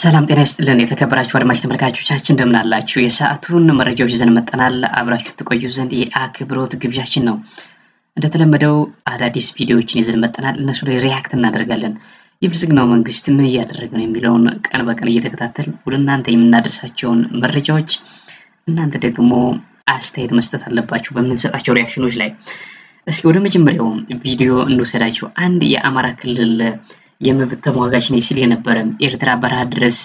ሰላም ጤና ይስጥልን የተከበራችሁ አድማጭ ተመልካቾቻችን እንደምን አላችሁ? የሰዓቱን መረጃዎች ይዘን መጥተናል። አብራችሁ ትቆዩ ዘንድ የአክብሮት ግብዣችን ነው። እንደተለመደው አዳዲስ ቪዲዮዎችን ይዘን መጥተናል። እነሱ ላይ ሪያክት እናደርጋለን። የብልጽግናው መንግስት ምን እያደረገ ነው የሚለውን ቀን በቀን እየተከታተል ወደ እናንተ የምናደርሳቸውን መረጃዎች እናንተ ደግሞ አስተያየት መስጠት አለባችሁ በምንሰጣቸው ሪያክሽኖች ላይ። እስኪ ወደ መጀመሪያው ቪዲዮ እንወሰዳችሁ። አንድ የአማራ ክልል የመብት ተሟጋች ነኝ ሲል የነበረ ኤርትራ በረሃ ድረስ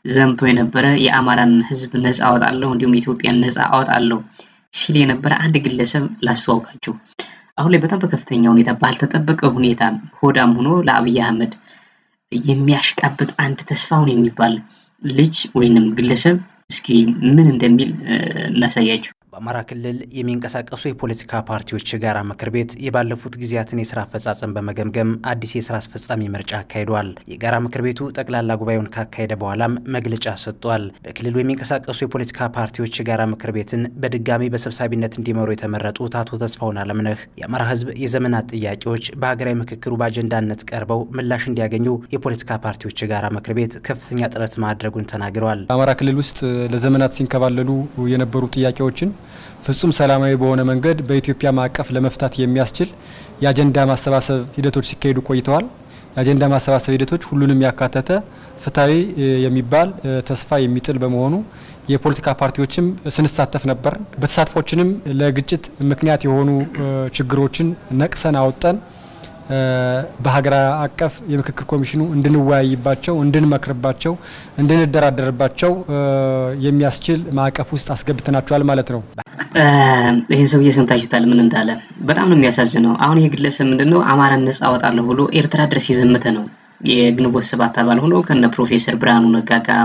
ዘምቶ የነበረ የአማራን ህዝብ ነፃ አወጣለሁ እንዲሁም ኢትዮጵያን ነፃ አወጣለሁ ሲል የነበረ አንድ ግለሰብ ላስተዋውቃችሁ። አሁን ላይ በጣም በከፍተኛ ሁኔታ ባልተጠበቀ ሁኔታ ሆዳም ሆኖ ለአብይ አህመድ የሚያሽቃብጥ አንድ ተስፋውን የሚባል ልጅ ወይንም ግለሰብ እስኪ ምን እንደሚል እናሳያችሁ። በአማራ ክልል የሚንቀሳቀሱ የፖለቲካ ፓርቲዎች የጋራ ምክር ቤት የባለፉት ጊዜያትን የስራ አፈጻጸም በመገምገም አዲስ የስራ አስፈጻሚ ምርጫ አካሂዷል። የጋራ ምክር ቤቱ ጠቅላላ ጉባኤውን ካካሄደ በኋላም መግለጫ ሰጥቷል። በክልሉ የሚንቀሳቀሱ የፖለቲካ ፓርቲዎች የጋራ ምክር ቤትን በድጋሚ በሰብሳቢነት እንዲመሩ የተመረጡት አቶ ተስፋውን አለምነህ የአማራ ህዝብ የዘመናት ጥያቄዎች በሀገራዊ ምክክሩ በአጀንዳነት ቀርበው ምላሽ እንዲያገኙ የፖለቲካ ፓርቲዎች የጋራ ምክር ቤት ከፍተኛ ጥረት ማድረጉን ተናግረዋል። አማራ ክልል ውስጥ ለዘመናት ሲንከባለሉ የነበሩ ጥያቄዎችን ፍጹም ሰላማዊ በሆነ መንገድ በኢትዮጵያ ማዕቀፍ ለመፍታት የሚያስችል የአጀንዳ ማሰባሰብ ሂደቶች ሲካሄዱ ቆይተዋል። የአጀንዳ ማሰባሰብ ሂደቶች ሁሉንም ያካተተ ፍትሃዊ የሚባል ተስፋ የሚጥል በመሆኑ የፖለቲካ ፓርቲዎችም ስንሳተፍ ነበር። በተሳትፎችንም ለግጭት ምክንያት የሆኑ ችግሮችን ነቅሰን አወጣን በሀገር አቀፍ የምክክር ኮሚሽኑ እንድንወያይባቸው፣ እንድንመክርባቸው፣ እንድንደራደርባቸው የሚያስችል ማዕቀፍ ውስጥ አስገብተናቸዋል ማለት ነው። ይህን ሰውዬ ሰምታችሁታል ምን እንዳለ። በጣም ነው የሚያሳዝነው። አሁን ይሄ ግለሰብ ምንድነው አማራን ነፃ አወጣለሁ ብሎ ኤርትራ ድረስ የዘመተ ነው። የግንቦት ሰባት አባል ሆኖ ከነ ፕሮፌሰር ብርሃኑ ነጋ ጋር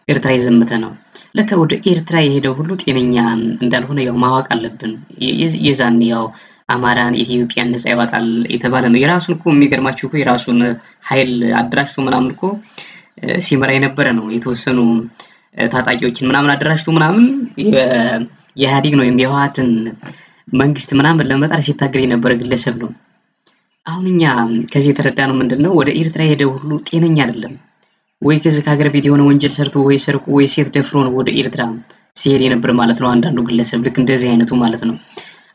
ኤርትራ የዘመተ ነው። ለካ ወደ ኤርትራ የሄደው ሁሉ ጤነኛ እንዳልሆነ ያው ማወቅ አለብን። የዛን ያው አማራን ኢትዮጵያን ነፃ ያወጣል የተባለ ነው። የራሱን እኮ የሚገርማችሁ እኮ የራሱን ኃይል አደራጅቶ ምናምን እኮ ሲመራ የነበረ ነው። የተወሰኑ ታጣቂዎችን ምናምን አደራጅቶ ምናምን የኢህአዴግ ነው የህወሓትን መንግስት ምናምን ለመጣል ሲታገል የነበረ ግለሰብ ነው። አሁን እኛ ከዚህ የተረዳነው ምንድነው ወደ ኤርትራ የሄደው ሁሉ ጤነኛ አይደለም ወይ ከዚህ ከሀገር ቤት የሆነ ወንጀል ሰርቶ ወይ ሰርቆ ወይ ሴት ደፍሮ ነው ወደ ኤርትራ ሲሄድ የነበረ ማለት ነው። አንዳንዱ ግለሰብ ልክ እንደዚህ አይነቱ ማለት ነው።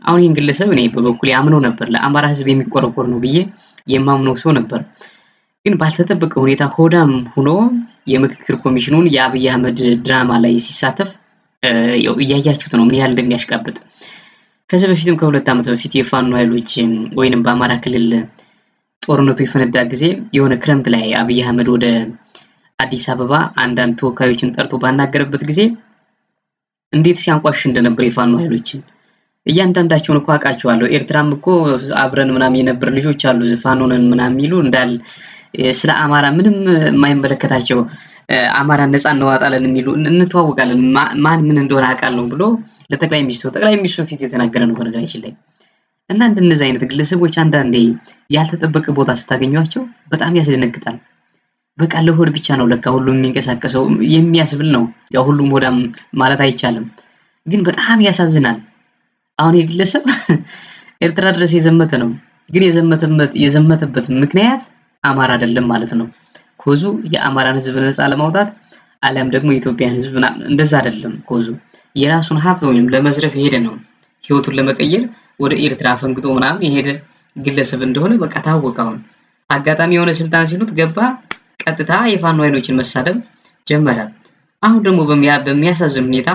አሁን ይህን ግለሰብ እኔ በበኩሌ አምነው ነበር፣ ለአማራ ህዝብ የሚቆረቆር ነው ብዬ የማምነው ሰው ነበር። ግን ባልተጠበቀ ሁኔታ ሆዳም ሆኖ የምክክር ኮሚሽኑን የአብይ አህመድ ድራማ ላይ ሲሳተፍ እያያችሁት ነው ምን ያህል እንደሚያሽቃብጥ። ከዚህ በፊትም ከ2 ዓመት በፊት የፋኖ ኃይሎች ወይንም በአማራ ክልል ጦርነቱ የፈነዳ ጊዜ የሆነ ክረምት ላይ አብይ አህመድ ወደ አዲስ አበባ አንዳንድ ተወካዮችን ጠርቶ ባናገረበት ጊዜ እንዴት ሲያንቋሽ እንደነበር የፋኖ ኃይሎችን እያንዳንዳቸውን እኮ አውቃቸዋለሁ። ኤርትራም እኮ አብረን ምናምን የነበር ልጆች አሉ ዝፋኖነን ምናምን የሚሉ እንዳል ስለ አማራ ምንም የማይመለከታቸው አማራ ነፃ እናወጣለን የሚሉ እንተዋወቃለን ማን ምን እንደሆነ አውቃለሁ ብሎ ለጠቅላይ ሚኒስትሩ ፊት የተናገረ ነው በነገራችን ላይ። እና እንደነዚህ አይነት ግለሰቦች አንዳንዴ ያልተጠበቀ ቦታ ስታገኟቸው በጣም ያስደነግጣል። በቃ ለሆድ ብቻ ነው ለካ ሁሉም የሚንቀሳቀሰው የሚያስብል ነው። ያው ሁሉም ሆዳም ማለት አይቻልም፣ ግን በጣም ያሳዝናል። አሁን የግለሰብ ኤርትራ ድረስ የዘመተ ነው፣ ግን የዘመተበት ምክንያት አማራ አይደለም ማለት ነው። ኮዙ የአማራን ህዝብ ነፃ ለማውጣት አለም ደግሞ የኢትዮጵያን ህዝብ እንደዛ አይደለም። ኮዙ የራሱን ሀብት ወይም ለመዝረፍ የሄደ ነው። ህይወቱን ለመቀየር ወደ ኤርትራ ፈንግጦ ምናምን የሄደ ግለሰብ እንደሆነ በቃ ታወቀ። አሁን አጋጣሚ የሆነ ስልጣን ሲሉት ገባ፣ ቀጥታ የፋኖ ኃይሎችን መሳደብ ጀመረ። አሁን ደግሞ በሚያሳዝን ሁኔታ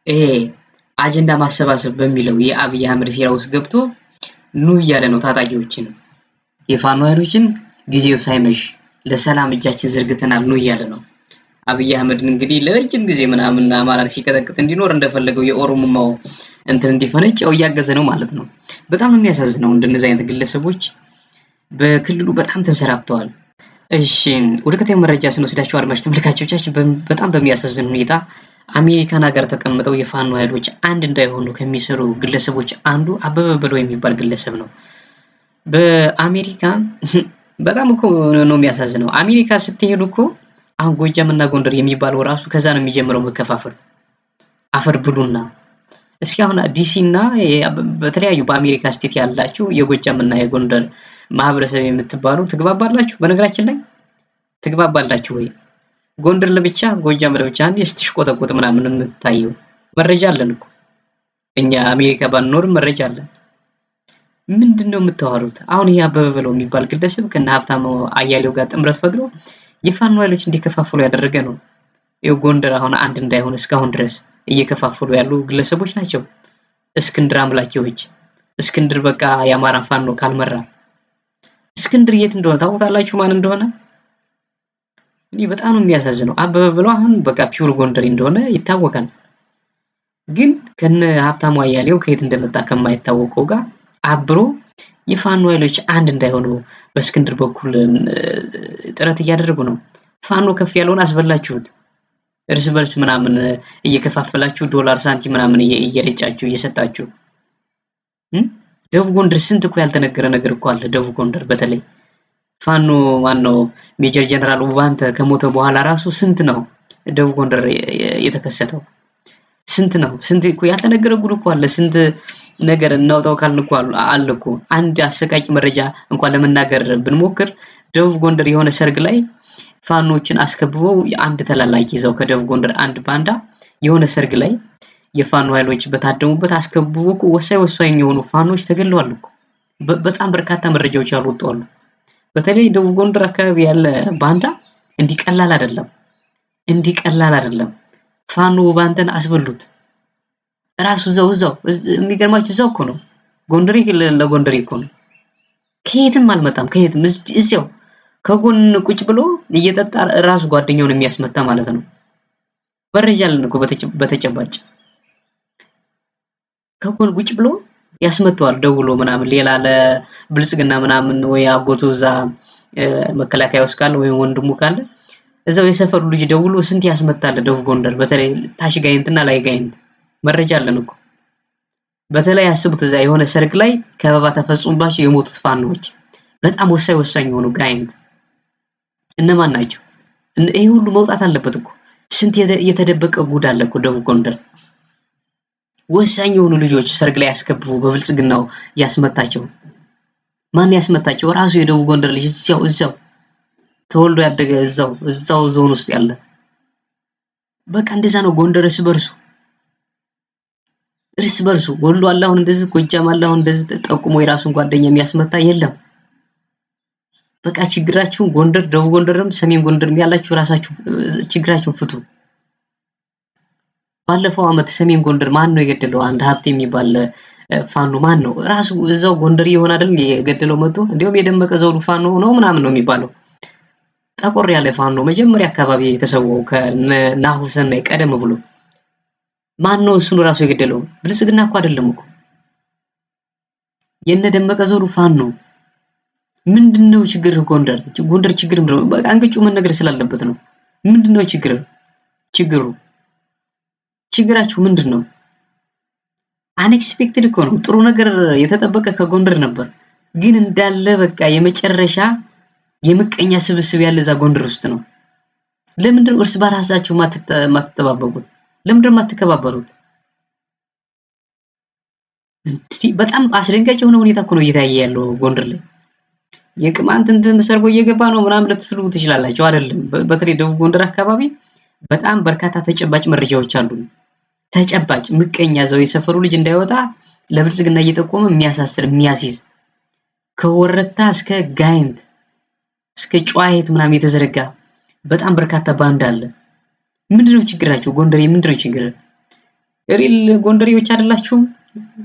ይሄ አጀንዳ ማሰባሰብ በሚለው የአብይ አህመድ ሴራ ውስጥ ገብቶ ኑ እያለ ነው ታጣቂዎችን የፋኖ ኃይሎችን ጊዜው ሳይመሽ ለሰላም እጃችን ዘርግተናል ኑ እያለ ነው። አብይ አህመድን እንግዲህ ለረጅም ጊዜ ምናምን አማራን ሲቀጠቅጥ እንዲኖር እንደፈለገው የኦሮሞማው እንትን እንዲፈነጭ እያገዘ ነው ማለት ነው። በጣም የሚያሳዝነው እንደነዚህ አይነት ግለሰቦች በክልሉ በጣም ተንሰራፍተዋል። እሺ ወደ ከተማ መረጃ ስንወስዳቸው አድማጭ ተመልካቾቻችን በጣም በሚያሳዝን ሁኔታ አሜሪካን ሀገር ተቀምጠው የፋኖ ኃይሎች አንድ እንዳይሆኑ ከሚሰሩ ግለሰቦች አንዱ አበበ በለው የሚባል ግለሰብ ነው። በአሜሪካ በጣም እኮ ነው የሚያሳዝነው። አሜሪካ ስትሄዱ እኮ አሁን ጎጃምና ጎንደር የሚባለው ራሱ ከዛ ነው የሚጀምረው መከፋፈል። አፈር ብሉና እስኪ አሁን ዲሲና በተለያዩ በአሜሪካ ስቴት ያላችሁ የጎጃምና የጎንደር ማህበረሰብ የምትባሉ ትግባባላችሁ? በነገራችን ላይ ትግባባላችሁ ወይ? ጎንደር ለብቻ ጎጃም ለብቻ አንዴ ስትሽቆጠቆጥ ምናምን የምታየው መረጃ አለን እኮ እኛ አሜሪካ ባንኖርም መረጃ አለን። ምንድነው የምታወሩት? አሁን ይሄ አበበ በለው የሚባል ግለሰብ ከነ ሀብታሙ አያሌው ጋር ጥምረት ፈጥሮ የፋኖ ኃይሎች እንዲከፋፈሉ ያደረገ ነው። ይኸው ጎንደር አሁን አንድ እንዳይሆን እስካሁን ድረስ እየከፋፈሉ ያሉ ግለሰቦች ናቸው። እስክንድር አምላኪዎች። እስክንድር በቃ የአማራ ፋኖ ካልመራ እስክንድር የት እንደሆነ ታውቁታላችሁ ማን እንደሆነ? እኔ በጣም ነው የሚያሳዝነው። አበበ ብለው አሁን በቃ ፒውር ጎንደር እንደሆነ ይታወቃል። ግን ከነ ሀብታሙ አያሌው ከየት እንደመጣ ከማይታወቀው ጋር አብሮ የፋኖ ኃይሎች አንድ እንዳይሆኑ በእስክንድር በኩል ጥረት እያደረጉ ነው። ፋኖ ከፍ ያለውን አስበላችሁት። እርስ በርስ ምናምን እየከፋፈላችሁ ዶላር ሳንቲም ምናምን እየረጫችሁ እየሰጣችሁ ደቡብ ጎንደር ስንት እኮ ያልተነገረ ነገር እኮ አለ። ደቡብ ጎንደር በተለይ ፋኖ ማነው ሜጀር ጀነራል ውባንተ ከሞተ በኋላ ራሱ ስንት ነው ደቡብ ጎንደር የተከሰተው? ስንት ነው? ስንት እኮ ያልተነገረ ጉድ እኮ አለ። ስንት ነገር እናውጣው ካልን እኮ አለ እኮ። አንድ አሰቃቂ መረጃ እንኳን ለመናገር ብንሞክር ደቡብ ጎንደር የሆነ ሰርግ ላይ ፋኖችን አስከብበው አንድ ተላላኪ ይዘው ከደቡብ ጎንደር አንድ ባንዳ የሆነ ሰርግ ላይ የፋኖ ኃይሎች በታደሙበት አስከብበው እኮ ወሳኝ የሆኑ ፋኖች ተገለዋል እኮ። በጣም በርካታ መረጃዎች ያልወጡ አሉ። በተለይ ደቡብ ጎንደር አካባቢ ያለ ባንዳ እንዲቀላል አይደለም። ፋኖ ባንተን አስበሉት። ራሱ እዛው የሚገርማችሁ እዛው እኮ ነው። ጎንደሬ ለጎንደሬ እኮ ነው። ከየትም አልመጣም። ከየትም እዚያው ከጎን ቁጭ ብሎ እየጠጣ ራሱ ጓደኛውን የሚያስመታ ማለት ነው። መረጃ አለን እኮ በተጨባጭ ከጎን ቁጭ ብሎ ያስመታዋል ደውሎ ምናምን። ሌላ ለብልጽግና ምናምን ወይ አጎቱ እዛ መከላከያ ውስጥ ካለ ወይ ወንድሙ ካለ እዛው የሰፈሩ ልጅ ደውሎ ስንት ያስመታል ደቡብ ጎንደር። በተለይ ታሽ ጋይንትና ላይ ጋይንት መረጃ አለን እኮ። በተለይ አስቡት እዛ የሆነ ሰርግ ላይ ከበባ ተፈጽሞባቸው የሞቱት ፋኖች በጣም ወሳኝ የሆኑ ጋይንት እነማን ናቸው? ይሄ ሁሉ መውጣት አለበት እኮ። ስንት የተደበቀ ጉድ አለ እኮ ደቡብ ጎንደር። ወሳኝ የሆኑ ልጆች ሰርግ ላይ ያስከብቡ በብልጽግናው ያስመታቸው። ማን ያስመታቸው? ራሱ የደቡብ ጎንደር ልጅ እዛው ተወልዶ ያደገ እዛው ዞን ውስጥ ያለ። በቃ እንደዛ ነው ጎንደር እርስ በርሱ ወሎ አለ አሁን እንደዚህ፣ ጎጃም አለ አሁን እንደዚህ ጠቁሞ የራሱን ጓደኛ የሚያስመታ የለም። በቃ ችግራችሁን ጎንደር፣ ደቡብ ጎንደርም ሰሜን ጎንደርም ያላችሁ ራሳችሁ ችግራችሁን ፍቱ። ባለፈው አመት ሰሜን ጎንደር ማን ነው የገደለው? አንድ ሀብቴ የሚባል ፋኖ ማን ነው? ራሱ እዛው ጎንደር ይሆን አይደል የገደለው መጥቶ። እንዲሁም የደመቀ ዘውዱ ፋኖ ነው ምናምን ነው የሚባለው። ጠቆር ያለ ፋኖ መጀመሪያ አካባቢ የተሰወው ከናሁ ሰናይ ቀደም ብሎ ማን ነው እሱን ራሱ የገደለው? ብልጽግና እኮ አይደለም እኮ የነ ደመቀ ዘውዱ ፋኖ። ምንድነው ችግር? ጎንደር ችግር ምንድነው? በቃ አንገጩ መነገር ስላለበት ነው። ምንድነው ችግራችሁ ምንድነው? አንኤክስፔክትድ እኮ ነው። ጥሩ ነገር የተጠበቀ ከጎንደር ነበር፣ ግን እንዳለ በቃ የመጨረሻ የምቀኛ ስብስብ ያለ እዛ ጎንደር ውስጥ ነው። ለምንድነው እርስ በራሳችሁ ማትተባበቁት? ለምንድነው ማትከባበሩት? በጣም አስደንጋጭ የሆነ ሁኔታ እኮ ነው እየታየ ያለው ጎንደር ላይ። የቅማንት እንትን ሰርጎ እየገባ ነው ምናምን ልትስሉ ትችላላችሁ አይደለም። በተለይ ደቡብ ጎንደር አካባቢ በጣም በርካታ ተጨባጭ መረጃዎች አሉ። ተጨባጭ ምቀኛ ዘው የሰፈሩ ልጅ እንዳይወጣ ለብልጽግና እየጠቆመ የሚያሳስር የሚያስይዝ ከወረታ እስከ ጋይንት እስከ ጨዋሂት ምናምን የተዘረጋ በጣም በርካታ ባንድ አለ። ምንድነው ችግራችሁ? ጎንደሬ ምንድነው ችግር? ሪል ጎንደሬዎች አይደላችሁም?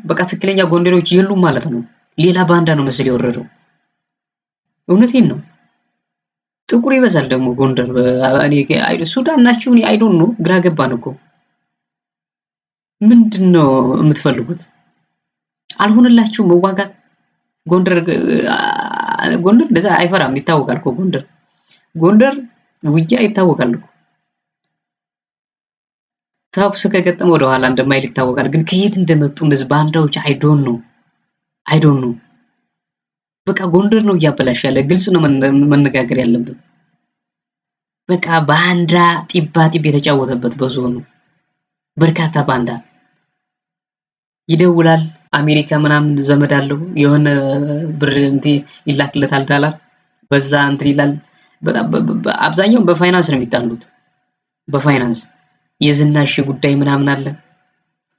በቃ ትክክለኛ ጎንደሬዎች የሉም ማለት ነው። ሌላ ባንዳ ነው መሰል የወረደው። እውነቴን ነው። ጥቁር ይበዛል ደግሞ ጎንደር። እኔ ሱዳን ናችሁ? እኔ አይ ዶንት ኖ፣ ግራ ገባን እኮ። ምንድነው የምትፈልጉት? አልሆነላችሁ መዋጋት። ጎንደር እንደዛ አይፈራም፣ ይታወቃል እኮ ጎንደር ውጊያ ይታወቃል እኮ። ተኩስ ከገጠመ ወደ ኋላ እንደማይል ይታወቃል። ግን ከየት እንደመጡ እነዚህ ባንዳዎች አይ ዶንት ኖ። በቃ ጎንደር ነው እያበላሽ ያለ። ግልጽ ነው መነጋገር ያለብን። በቃ ባንዳ ጢባ የተጫወተበት በዞኑ በርካታ ባንዳ ይደውላል። አሜሪካ ምናምን ዘመድ አለው የሆነ ብር ይላክለታል ዳላር፣ በዛ እንትን ይላል። በጣም አብዛኛው በፋይናንስ ነው የሚጣሉት። በፋይናንስ የዝናሽ ጉዳይ ምናምን አለ።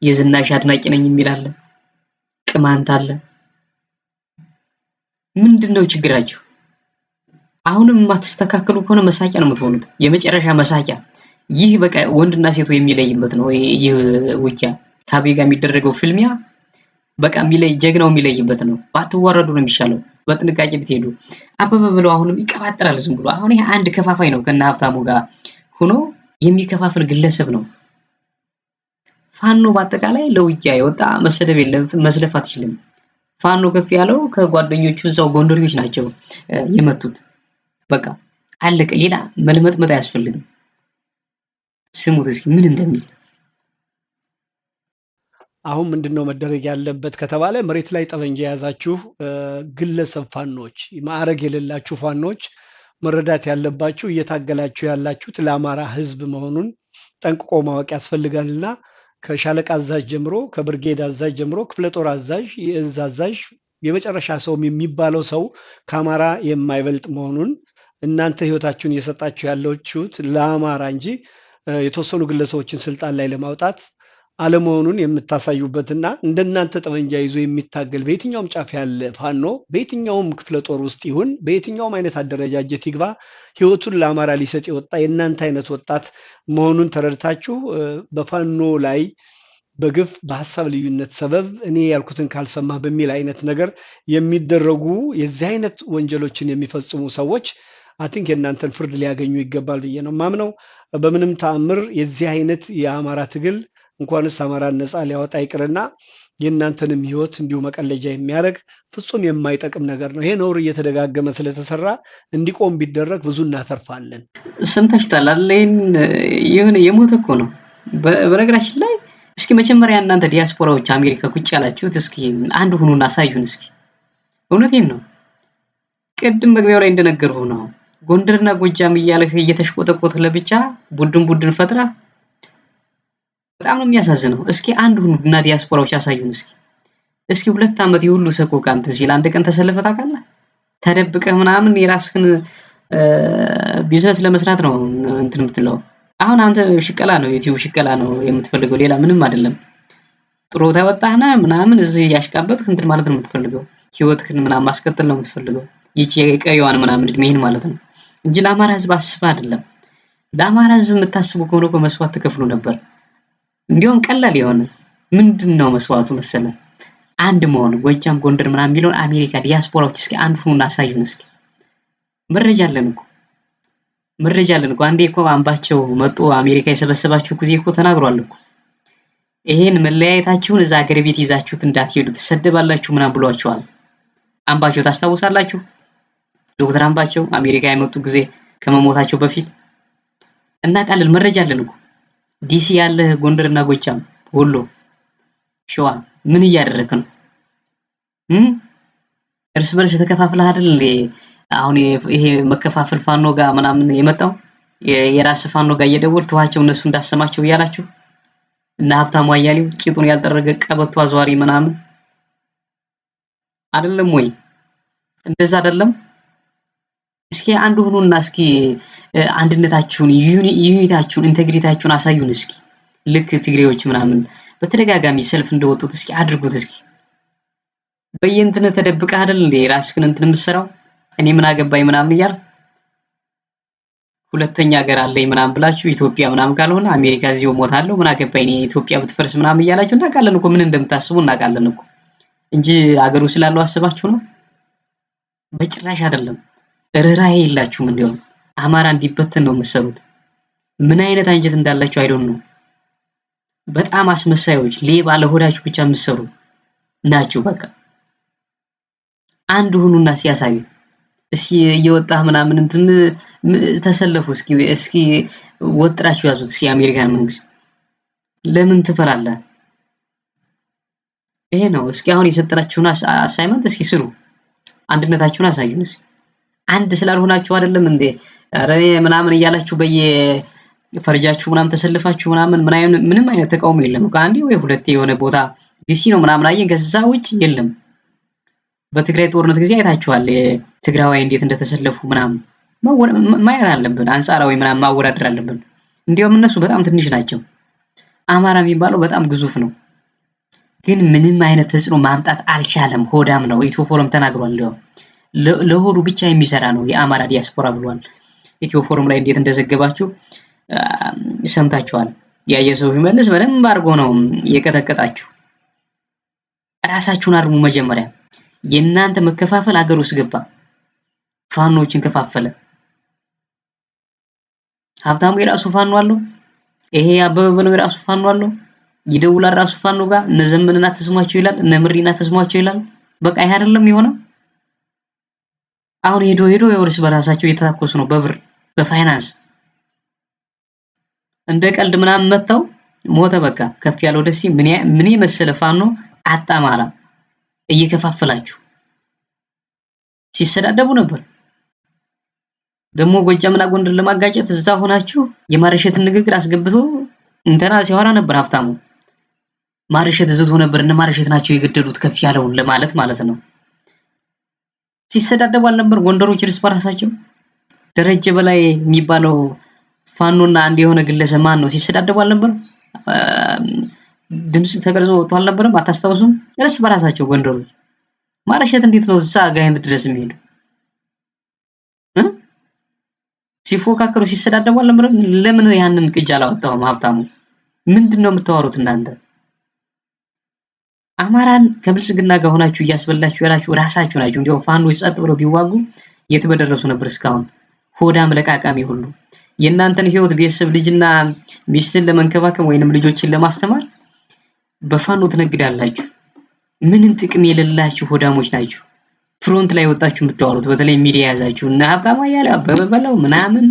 የዝናሽ አድናቂ ነኝ የሚል አለ። ቅማንት አለ። ምንድነው ችግራችሁ? አሁንም የማትስተካከሉ ከሆነ መሳቂያ ነው የምትሆኑት። የመጨረሻ መሳቂያ። ይህ በቃ ወንድና ሴቱ የሚለይበት ነው። ይህ ውጊያ ከአቤ ጋር የሚደረገው ፍልሚያ በቃ ጀግናው የሚለይበት ነው። ባትዋረዱ ነው የሚሻለው። በጥንቃቄ ብትሄዱ። አበበ ብለው አሁንም ይቀባጥራል ዝም ብሎ። አሁን ይሄ አንድ ከፋፋይ ነው ከነ ሀብታሙ ጋር ሆኖ የሚከፋፍል ግለሰብ ነው። ፋኖ በአጠቃላይ ለውጊያ የወጣ መሰደብ የለበትም፣ መስለፍ አትችልም። ፋኖ ከፍ ያለው ከጓደኞቹ እዛው ጎንደሬዎች ናቸው የመቱት። በቃ አለቀ። ሌላ መልመጥመጥ አያስፈልግም። ስሙት እስኪ ምን እንደሚል። አሁን ምንድነው መደረግ ያለበት ከተባለ መሬት ላይ ጠመንጃ የያዛችሁ ግለሰብ ፋኖች፣ ማዕረግ የሌላችሁ ፋኖች መረዳት ያለባችሁ እየታገላችሁ ያላችሁት ለአማራ ሕዝብ መሆኑን ጠንቅቆ ማወቅ ያስፈልጋልና ከሻለቃ አዛዥ ጀምሮ ከብርጌድ አዛዥ ጀምሮ ክፍለ ጦር አዛዥ፣ የእዝ አዛዥ፣ የመጨረሻ ሰው የሚባለው ሰው ከአማራ የማይበልጥ መሆኑን እናንተ ህይወታችሁን እየሰጣችሁ ያላችሁት ለአማራ እንጂ የተወሰኑ ግለሰቦችን ስልጣን ላይ ለማውጣት አለመሆኑን የምታሳዩበትና እንደናንተ ጠመንጃ ይዞ የሚታገል በየትኛውም ጫፍ ያለ ፋኖ በየትኛውም ክፍለ ጦር ውስጥ ይሁን በየትኛውም አይነት አደረጃጀት ይግባ ህይወቱን ለአማራ ሊሰጥ የወጣ የእናንተ አይነት ወጣት መሆኑን ተረድታችሁ በፋኖ ላይ በግፍ በሐሳብ ልዩነት ሰበብ እኔ ያልኩትን ካልሰማ በሚል አይነት ነገር የሚደረጉ የዚህ አይነት ወንጀሎችን የሚፈጽሙ ሰዎች አቲንክ የእናንተን ፍርድ ሊያገኙ ይገባል ብዬ ነው ማምነው። በምንም ተአምር የዚህ አይነት የአማራ ትግል እንኳንስ አማራን ነፃ ሊያወጣ ይቅርና የእናንተንም ህይወት እንዲሁ መቀለጃ የሚያደርግ ፍጹም የማይጠቅም ነገር ነው። ይሄ ነውር እየተደጋገመ ስለተሰራ እንዲቆም ቢደረግ ብዙ እናተርፋለን። ሰምታችኋል አይደል? የሆነ የሞተ እኮ ነው። በነገራችን ላይ እስኪ መጀመሪያ እናንተ ዲያስፖራዎች አሜሪካ ቁጭ ያላችሁት እስኪ አንድ ሁኑና አሳዩን እስኪ። እውነቴን ነው። ቅድም መግቢያው ላይ እንደነገርኩ ነው። ጎንደርና ጎጃም እያለህ እየተሽቆጠቆጥክ ለብቻ ቡድን ፈጥራ በጣም ነው የሚያሳዝነው። እስኪ አንድ ሁኑና ዲያስፖራዎች አሳዩን እስኪ 2 ዓመት የሁሉ ሰቆቃ እንትን ሲል አንድ ቀን ተሰልፈህ ታውቃለህ? ተደብቀህ ምናምን የራስህን ቢዝነስ ለመስራት ነው እንትን የምትለው። አሁን አንተ ሽቀላ ነው ዩቲዩብ ሽቀላ ነው የምትፈልገው፣ ሌላ ምንም አይደለም። ጥሩ ተወጣህና ምናምን እዚህ ያሽቃበጥክ እንትን ማለት ነው የምትፈልገው። ህይወትህን ምናምን ማስቀጠል ነው የምትፈልገው። ይቺ የቀሪዋን ምናምን እድሜህን ማለት ነው እንጂ ለአማራ ህዝብ አስበህ አይደለም። ለአማራ ህዝብ የምታስቡ ከሆነ እኮ መስዋዕት ትከፍሉ ነበር። እንዲያውም ቀላል የሆነ ምንድነው መስዋዕቱ መሰለ? አንድ መሆን ጎጃም፣ ጎንደር ምናምን የሚለውን አሜሪካ ዲያስፖራዎች እስኪ አንድ ሁኑና አሳዩን እስኪ። መረጃ አለን እኮ አንዴ እኮ አምባቸው መጡ አሜሪካ የሰበሰባችሁ ጊዜ እኮ ተናግሯል እኮ። ይሄን መለያየታችሁን እዛ ሀገር ቤት ይዛችሁት እንዳትሄዱ ትሰደባላችሁ ምናምን ብሏቸዋል። አምባቸው ታስታውሳላችሁ? ዶክተር አምባቸው አሜሪካ የመጡ ጊዜ ከመሞታቸው በፊት እናውቃለን። መረጃ አለን እኮ። ዲሲ ያለ ጎንደርና ጎጃም፣ ወሎ፣ ሸዋ ምን እያደረክ ነው? እርስ በርስ ተከፋፍለህ አይደል እንዴ? አሁን ይሄ መከፋፈል ፋኖ ጋር ምናምን የመጣው የራስ ፋኖ ጋር እየደወል ተዋቸው እነሱ እንዳሰማቸው እያላችሁ እና ሀብታሙ አያሌው ቂጡን ያልጠረገ ቀበቶ አዝዋሪ ምናምን አይደለም ወይ? እንደዛ አይደለም? እስኪ አንድ ሁኑና እስኪ አንድነታችሁን፣ ዩኒታችሁን፣ ኢንቴግሪቲያችሁን አሳዩን እስኪ። ልክ ትግሬዎች ምናምን በተደጋጋሚ ሰልፍ እንደወጡት እስኪ አድርጉት እስኪ። በየእንትን ተደብቀህ አይደል እንዴ ራስህን እንትን የምትሰራው? እኔ ምን አገባኝ ምናምን እያል ሁለተኛ ሀገር አለኝ ምናምን ብላችሁ ኢትዮጵያ ምናምን ካልሆነ አሜሪካ እዚሁ ሞታለሁ ምን አገባኝ እኔ ኢትዮጵያ ብትፈርስ ምናምን እያላችሁ እናውቃለን እኮ ምን እንደምታስቡ እናውቃለን እኮ እንጂ አገሩ ስላለው አስባችሁ ነው? በጭራሽ አይደለም። ርህራሄ የላችሁም። እንዲያውም አማራ እንዲበተን ነው የምትሰሩት። ምን አይነት አንጀት እንዳላችሁ አይዶን ነው። በጣም አስመሳዮች፣ ሌባ፣ ለሆዳችሁ ብቻ የምትሰሩ ናችሁ። በቃ አንድ ሁኑና ሲያሳዩ እስኪ እየወጣህ ምናምን እንትን ተሰለፉ እስኪ ወጥራችሁ ያዙት እስኪ የአሜሪካን መንግስት። ለምን ትፈራለህ? ይሄ ነው። እስኪ አሁን የሰጠናችሁን አሳይመንት እስኪ ስሩ። አንድነታችሁን አሳዩን እስኪ። አንድ ስላልሆናችሁ አይደለም እንዴ አረ ምናምን እያላችሁ በየፈርጃችሁ ምናምን ተሰልፋችሁ ምንም አይነት ተቃውሞ የለም እኮ። አንዴ ወይ ሁለቴ የሆነ ቦታ ዲሲ ነው ምናምን አየን፣ ከዛ ውጭ የለም። በትግራይ ጦርነት ጊዜ አይታችኋል ትግራዋይ እንዴት እንደተሰለፉ ምናምን ማየት አለብን። አንጻራዊ ምናምን ማወዳደር አለብን። እንዲያውም እነሱ በጣም ትንሽ ናቸው። አማራ የሚባለው በጣም ግዙፍ ነው፣ ግን ምንም አይነት ተጽዕኖ ማምጣት አልቻለም። ሆዳም ነው። ኢትዮ ፎረም ተናግሯል። እንዲያውም ለሆዱ ብቻ የሚሰራ ነው የአማራ ዲያስፖራ ብሏል። ኢትዮ ፎረም ላይ እንዴት እንደዘገባችሁ ሰምታችኋል። ያየ ሰው ቢመልስ በደንብ አድርጎ ነው የቀጠቀጣችሁ። ራሳችሁን አርሙ። መጀመሪያ የእናንተ መከፋፈል አገር ውስጥ ገባ፣ ፋኖችን ከፋፈለ። ሀብታሙ የራሱ ፋኖ አለው፣ ይሄ አበበ በለው የራሱ ፋኖ አለው፣ ይደውላል ራሱ ፋኖ ጋር። እነ ዘመንና ተስሟቸው ይላል፣ እነ ምሪና ተስሟቸው ይላል። በቃ ይሄ አይደለም የሆነው። አሁን ሄዶ የእርስ በራሳቸው እየተታኮሱ ነው፣ በብር በፋይናንስ እንደ ቀልድ ምናምን መተው ሞተ። በቃ ከፍ ያለው ደስ ምን መሰለ ፋኖ አጣማራ እየከፋፈላችሁ ሲሰዳደቡ ነበር። ደግሞ ጎጃምና ጎንደር ለማጋጨት እዛ ሆናችሁ የማርሸትን ንግግር አስገብቶ እንተና ሲያወራ ነበር ሀብታሙ። ማርሸት ዝቶ ነበር፣ እነ ማርሸት ናቸው የገደሉት ከፍ ያለውን ለማለት ማለት ነው። ሲሰዳደቡ አልነበር ጎንደሮች እርስ በራሳቸው? ደረጀ በላይ የሚባለው ፋኖና አንድ የሆነ ግለሰብ ማን ነው ሲሰዳደቡ አልነበር? ድምጽ ተቀርጾ ወጥቶ አልነበረም? አታስታውሱም? እርስ በራሳቸው ጎንደሮች። ማርሸት እንዴት ነው እዛ ጋይንት ድረስ የሚሄዱ? ሲፎካከሩ ሲሰዳደቡ አልነበረም? ለምን ያንን ቅጅ አላወጣውም ሀብታሙ? ምንድነው የምታወሩት እናንተ? አማራን ከብልጽግና ጋር ሆናችሁ እያስበላችሁ ያላችሁ ራሳችሁ ናችሁ። እንዲያው ፋኖች ጸጥ ብለው ቢዋጉ የት በደረሱ ነበር እስካሁን። ሆዳም ለቃቃሚ ሁሉ የእናንተን ህይወት ቤተሰብ ልጅና ሚስትን ለመንከባከብ ወይንም ልጆችን ለማስተማር በፋኖ ትነግዳላችሁ። ምንም ጥቅም የሌላችሁ ሆዳሞች ናችሁ። ፍሮንት ላይ ወጣችሁ የምታወሩት በተለይ ሚዲያ ያዛችሁ እና ሀብታሙ አያሌ አበበ በለው ምናምን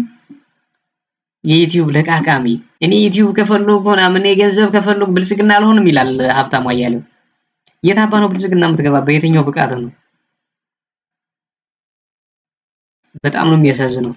የዩቲዩብ ለቃቃሚ። እኔ ዩቲዩብ ከፈለኩ ምናምን ገንዘብ ከፈለኩ ብልጽግና አልሆንም ይላል ሀብታሙ አያሌው። የታባ ነው ብልጽግና የምትገባ? በየትኛው ብቃት ነው? በጣም ነው የሚያሳዝነው።